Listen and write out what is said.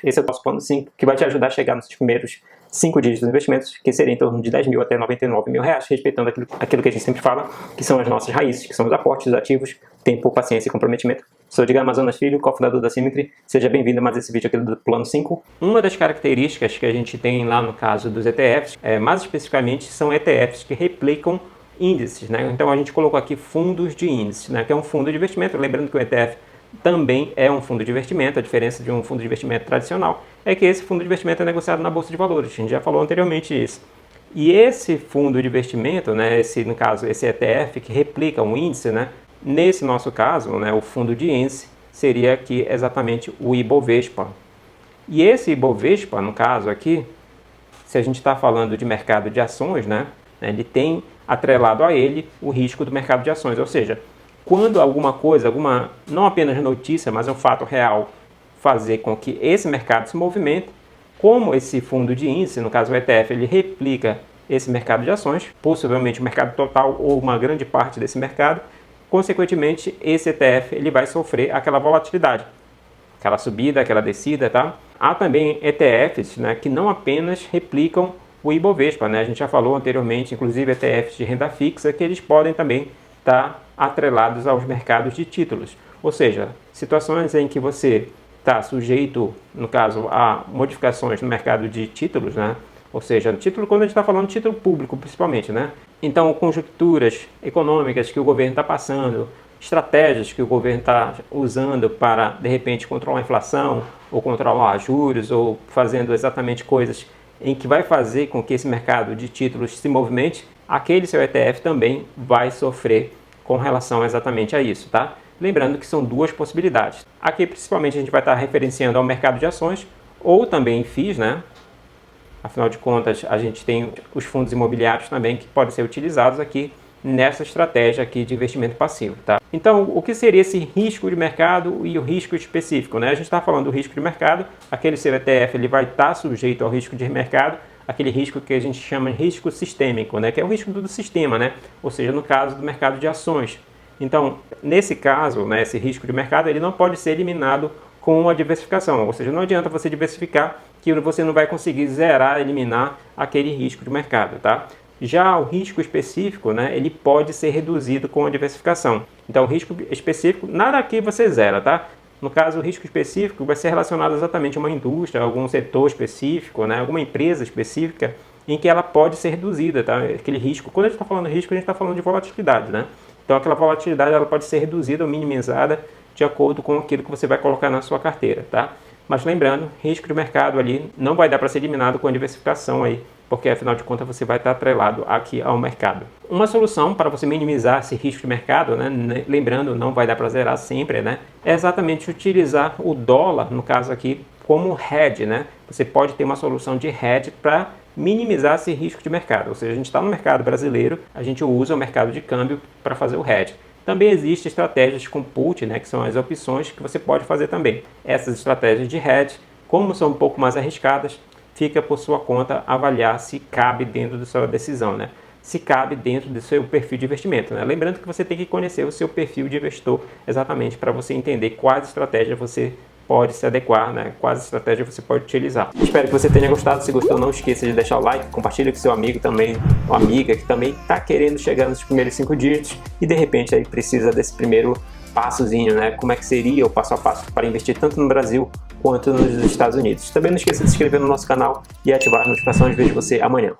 Esse é o nosso plano 5, que vai te ajudar a chegar nos primeiros 5 dígitos dos investimentos, que seria em torno de 10 mil até 99 mil reais, respeitando aquilo que a gente sempre fala, que são as nossas raízes, que são os aportes, os ativos, tempo, paciência e comprometimento. Sou Edgar Amazonas Filho, cofundador da Symmetry. Seja bem-vindo a mais esse vídeo aqui do plano 5. Uma das características que a gente tem lá no caso dos ETFs, mais especificamente, são ETFs que replicam índices, né? Então a gente colocou aqui fundos de índices, né? Que é um fundo de investimento. Lembrando que o ETF também é um fundo de investimento. A diferença de um fundo de investimento tradicional é que esse fundo de investimento é negociado na Bolsa de Valores. A gente já falou anteriormente isso. E esse fundo de investimento, né, no caso, esse ETF que replica um índice, né, nesse nosso caso, né, o fundo de índice seria aqui exatamente o Ibovespa. E esse Ibovespa, no caso aqui, se a gente está falando de mercado de ações, né, ele tem atrelado a ele o risco do mercado de ações, ou seja, quando alguma coisa, não apenas notícia, mas um fato real, fazer com que esse mercado se movimente, como esse fundo de índice, no caso o ETF, ele replica esse mercado de ações, possivelmente o mercado total ou uma grande parte desse mercado, consequentemente esse ETF ele vai sofrer aquela volatilidade, aquela subida, aquela descida, tá? Há também ETFs, né, que não apenas replicam o Ibovespa, né? A gente já falou anteriormente, inclusive ETFs de renda fixa, que eles podem também estar atrelados aos mercados de títulos, ou seja, situações em que você está sujeito, no caso, a modificações no mercado de títulos, né? Ou seja, título, quando a gente está falando de título público, principalmente, né? Então, conjunturas econômicas que o governo está passando, estratégias que o governo está usando para, de repente, controlar a inflação, ou controlar juros, ou fazendo exatamente coisas em que vai fazer com que esse mercado de títulos se movimente, aquele seu ETF também vai sofrer com relação exatamente a isso, tá? Lembrando que são duas possibilidades. Aqui, principalmente, a gente vai estar referenciando ao mercado de ações, ou também em FIIs, né? Afinal de contas, a gente tem os fundos imobiliários também que podem ser utilizados aqui nessa estratégia aqui de investimento passivo, tá? Então, o que seria esse risco de mercado e o risco específico, né? A gente está falando do risco de mercado, aquele seu ETF ele vai estar sujeito ao risco de mercado, aquele risco que a gente chama de risco sistêmico, né? Que é o risco do sistema, né? Ou seja, no caso do mercado de ações. Então, nesse caso, né, esse risco de mercado ele não pode ser eliminado com a diversificação, ou seja, não adianta você diversificar que você não vai conseguir zerar, eliminar aquele risco de mercado, tá? Já o risco específico, né, ele pode ser reduzido com a diversificação. Então, o risco específico, nada aqui você zera, tá? No caso, o risco específico vai ser relacionado exatamente a uma indústria, a algum setor específico, né, alguma empresa específica, em que ela pode ser reduzida, tá? Aquele risco, quando a gente está falando de risco, a gente está falando de volatilidade, né? Então, aquela volatilidade ela pode ser reduzida ou minimizada de acordo com aquilo que você vai colocar na sua carteira, tá? Mas lembrando, risco de mercado ali não vai dar para ser eliminado com a diversificação aí, porque afinal de contas você vai estar atrelado aqui ao mercado. Uma solução para você minimizar esse risco de mercado, né, lembrando, não vai dar para zerar sempre, né, é exatamente utilizar o dólar, no caso aqui, como hedge, né? Você pode ter uma solução de hedge para minimizar esse risco de mercado. Ou seja, a gente está no mercado brasileiro, a gente usa o mercado de câmbio para fazer o hedge. Também existem estratégias com put, né, que são as opções que você pode fazer também. Essas estratégias de hedge, como são um pouco mais arriscadas, fica por sua conta avaliar se cabe dentro da sua decisão, né? Se cabe dentro do seu perfil de investimento, né? Lembrando que você tem que conhecer o seu perfil de investidor exatamente para você entender quais estratégias você pode se adequar, né? Quais estratégias você pode utilizar. Espero que você tenha gostado. Se gostou, não esqueça de deixar o like, compartilha com seu amigo também, ou amiga que também está querendo chegar nos primeiros 5 dígitos e de repente aí precisa desse primeiro passozinho, né? Como é que seria o passo a passo para investir tanto no Brasil quanto nos Estados Unidos. Também não esqueça de se inscrever no nosso canal e ativar as notificações. Vejo você amanhã.